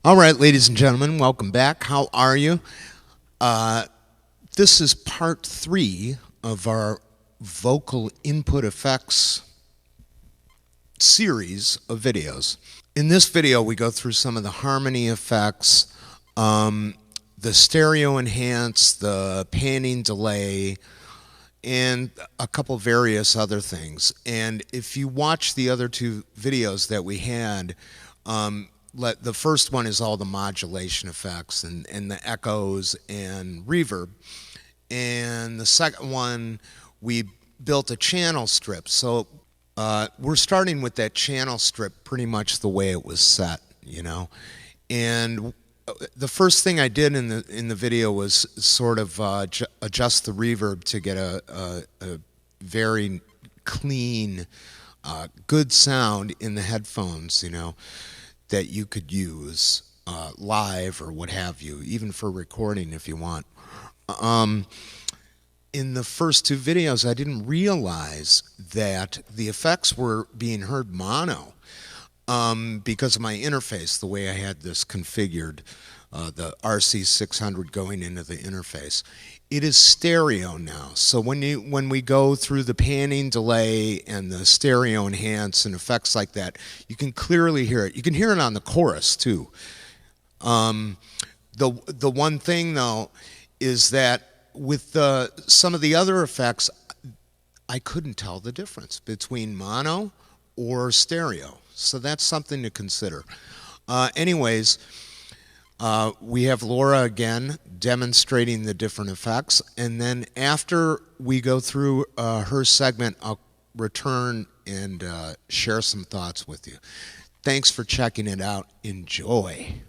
All right, ladies and gentlemen, welcome back. How are you? This is part 3 of our vocal input effects series of videos. In this video, we go through some of the harmony effects, the stereo enhance, the panning delay, and a couple various other things. And if you watch the other 2 videos that we had, the first one is all the modulation effects and the echoes and reverb. And the second one, we built a channel strip. So we're starting with that channel strip pretty much the way it was set, you know. And the first thing I did in the video was sort of adjust the reverb to get a very clean, good sound in the headphones, you know, that you could use live or what have you, even for recording if you want. In the first 2 videos, I didn't realize that the effects were being heard mono because of my interface, the way I had this configured, the RC600 going into the interface. It is stereo now, so when we go through the panning delay and the stereo enhance and effects like that, you can clearly hear it. You can hear it on the chorus too. The one thing though is that with some of the other effects, I couldn't tell the difference between mono or stereo, so that's something to consider. Anyways. We have Laura again demonstrating the different effects, and then after we go through her segment, I'll return and share some thoughts with you. Thanks for checking it out. Enjoy.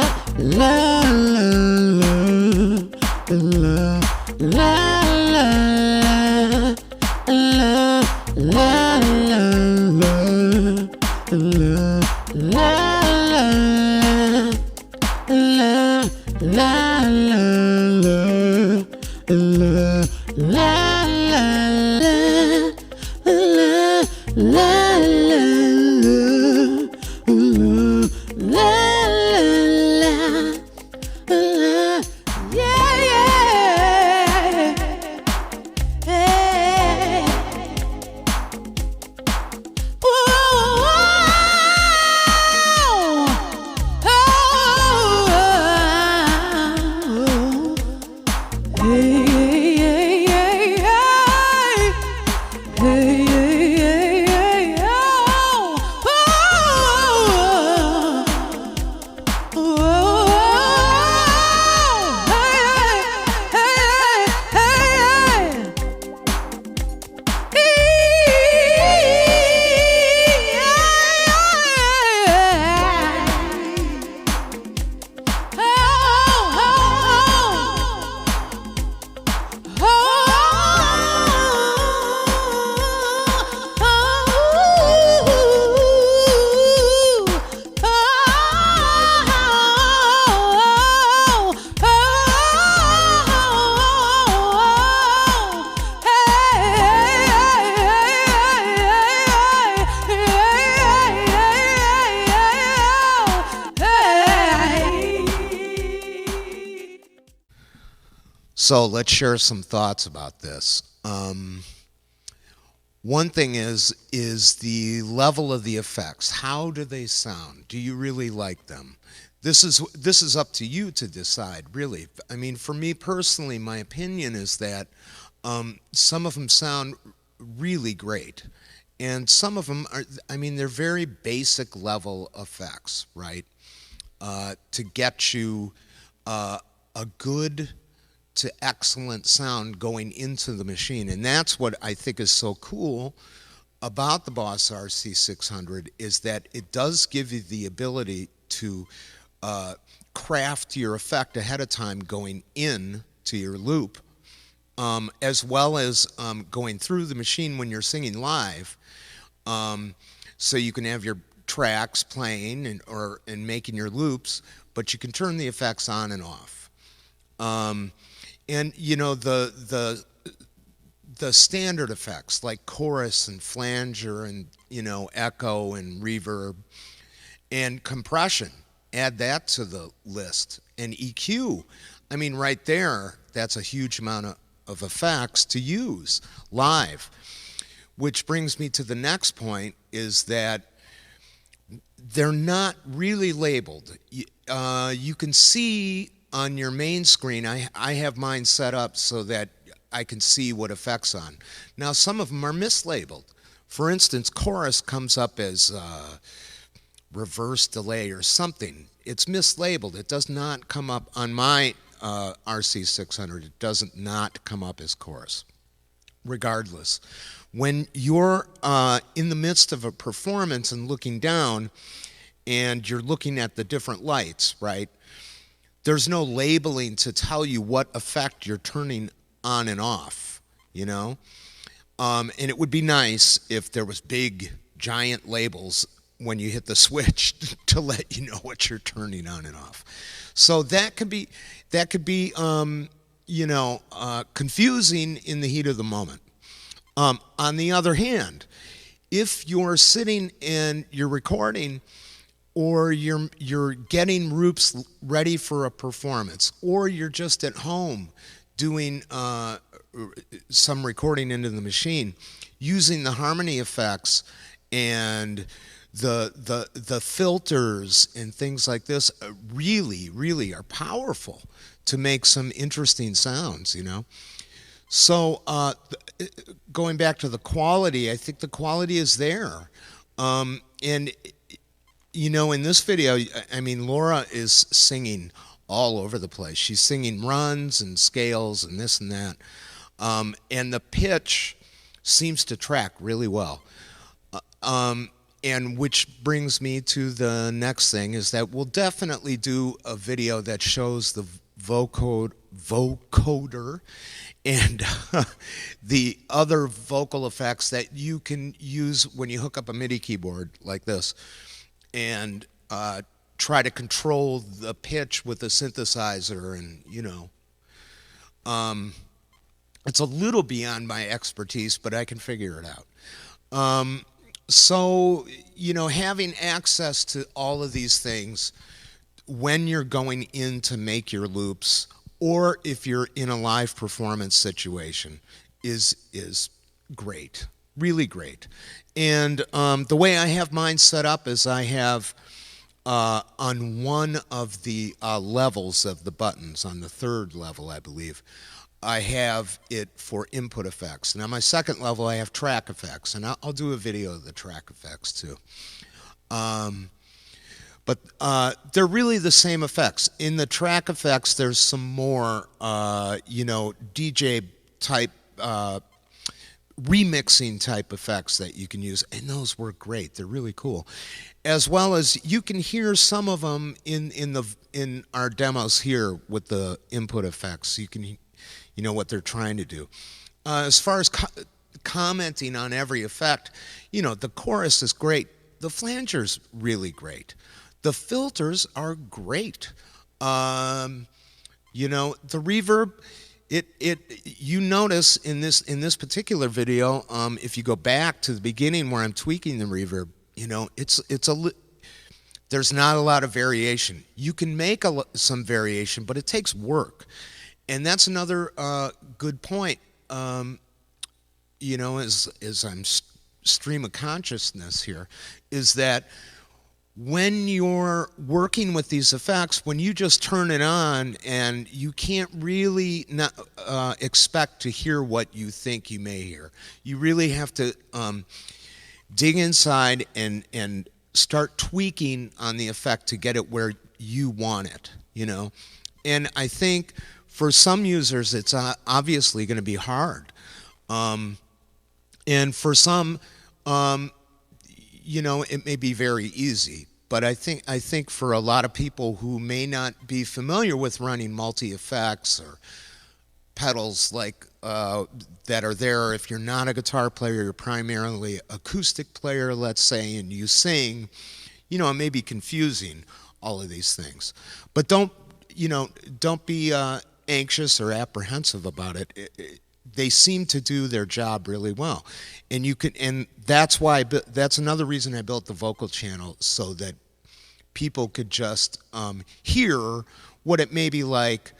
la la la So let's share some thoughts about this. One thing is the level of the effects. How do they sound? Do you really like them? This is up to you to decide, really. I mean, for me personally, my opinion is that some of them sound really great, and some of them are, I mean, they're very basic level effects, right? To get you a good to excellent sound going into the machine. And that's what I think is so cool about the Boss RC600, is that it does give you the ability to craft your effect ahead of time going in to your loop, as well as going through the machine when you're singing live. So you can have your tracks playing and making your loops, but you can turn the effects on and off. And you know, the standard effects like chorus and flanger and, you know, echo and reverb and compression, add that to the list. And EQ, I mean, right there, that's a huge amount of effects to use live. Which brings me to the next point, is that they're not really labeled. You can see on your main screen, I have mine set up so that I can see what effects on. Now, some of them are mislabeled. For instance, chorus comes up as reverse delay or something. It's mislabeled. It does not come up on my RC600. It doesn't not come up as chorus. Regardless, when you're in the midst of a performance and looking down, and you're looking at the different lights, right? There's no labeling to tell you what effect you're turning on and off, you know? And it would be nice if there was big, giant labels when you hit the switch to let you know what you're turning on and off. So that could be you know, confusing in the heat of the moment. On the other hand, if you're sitting and you're recording, or you're getting loops ready for a performance, or you're just at home doing some recording into the machine, using the harmony effects and the filters and things like this really are powerful to make some interesting sounds, you know. So going back to the quality, I think the quality is there. And you know, in this video, I mean, Laura is singing all over the place. She's singing runs and scales and this and that. And the pitch seems to track really well. And which brings me to the next thing, is that we'll definitely do a video that shows the vocoder and the other vocal effects that you can use when you hook up a MIDI keyboard like this. and try to control the pitch with a synthesizer, and it's a little beyond my expertise, but I can figure it out. So having access to all of these things when you're going in to make your loops, or if you're in a live performance situation, is great, really great. And the way I have mine set up is I have on one of the levels of the buttons, on the third level, I believe, I have it for input effects. And on my second level, I have track effects, and I'll do a video of the track effects too. But they're really the same effects. In the track effects, there's some more, DJ type, remixing type effects that you can use, and those work great. They're really cool. As well as you can hear some of them in our demos here with the input effects. You can, what they're trying to do. As far as commenting on every effect, the chorus is great. The flanger's really great. The filters are great. The reverb, you notice in this particular video, if you go back to the beginning where I'm tweaking the reverb, there's not a lot of variation. You can make some variation, but it takes work. And that's another good point, as I'm stream of consciousness here, is that when you're working with these effects, when you just turn it on, and you can't really expect to hear what you think you may hear. You really have to dig inside and start tweaking on the effect to get it where you want it, And I think for some users, it's obviously going to be hard. And for some, it may be very easy. But I think for a lot of people who may not be familiar with running multi-effects or pedals like that are there, if you're not a guitar player, you're primarily acoustic player, let's say, and you sing, it may be confusing, all of these things. But don't be anxious or apprehensive about it. They seem to do their job really well, and that's why that's another reason I built the vocal channel, so that people could just hear what it may be like,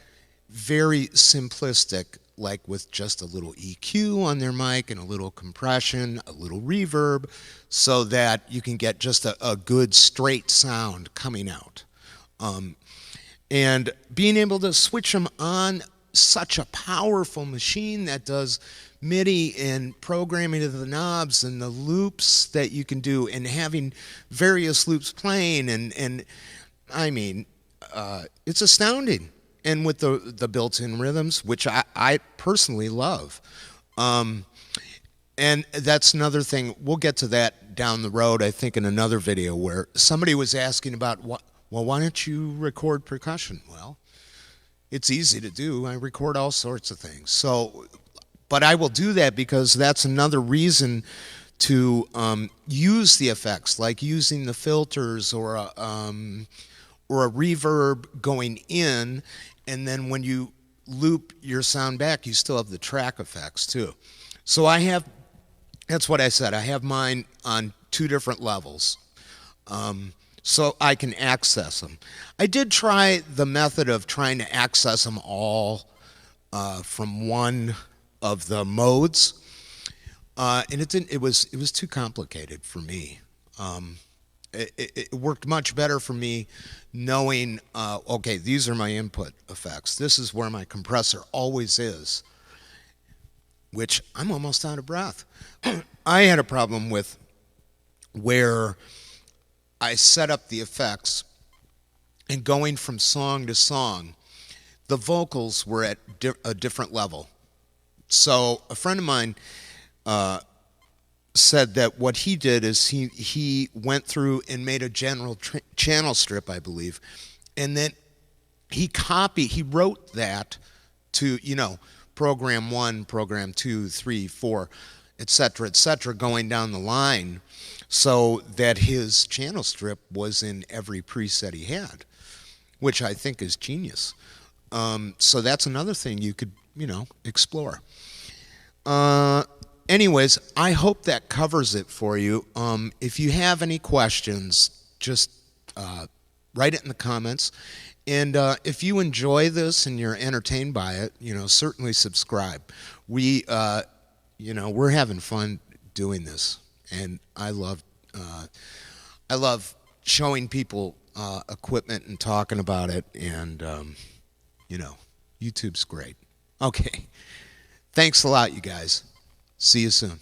very simplistic, like with just a little EQ on their mic and a little compression, a little reverb, so that you can get just a good straight sound coming out. And being able to switch them on such a powerful machine that does MIDI and programming of the knobs and the loops that you can do, and having various loops playing, and I mean, it's astounding. And with the built-in rhythms, which I personally love. And that's another thing. We'll get to that down the road, I think, in another video, where somebody was asking about, why don't you record percussion? Well, it's easy to do. I record all sorts of things. So, but I will do that because that's another reason to use the effects, like using the filters or a reverb going in, and then when you loop your sound back, you still have the track effects too. So that's what I said, I have mine on 2 different levels. So I can access them. I did try the method of trying to access them all from one of the modes, and it was too complicated for me. It worked much better for me knowing, okay, these are my input effects. This is where my compressor always is, which I'm almost out of breath. I had a problem with where I set up the effects, and going from song to song, the vocals were at a different level. So a friend of mine said that what he did is he went through and made a general channel strip, I believe, and then he wrote that to, program 1, program 2, 3, 4, etc., etc., going down the line, so that his channel strip was in every preset he had, which I think is genius. So that's another thing you could, explore. Anyways, I hope that covers it for you. If you have any questions, just write it in the comments. And if you enjoy this and you're entertained by it, certainly subscribe. We're having fun doing this, and I love showing people equipment and talking about it, and YouTube's great. Okay, thanks a lot, you guys. See you soon.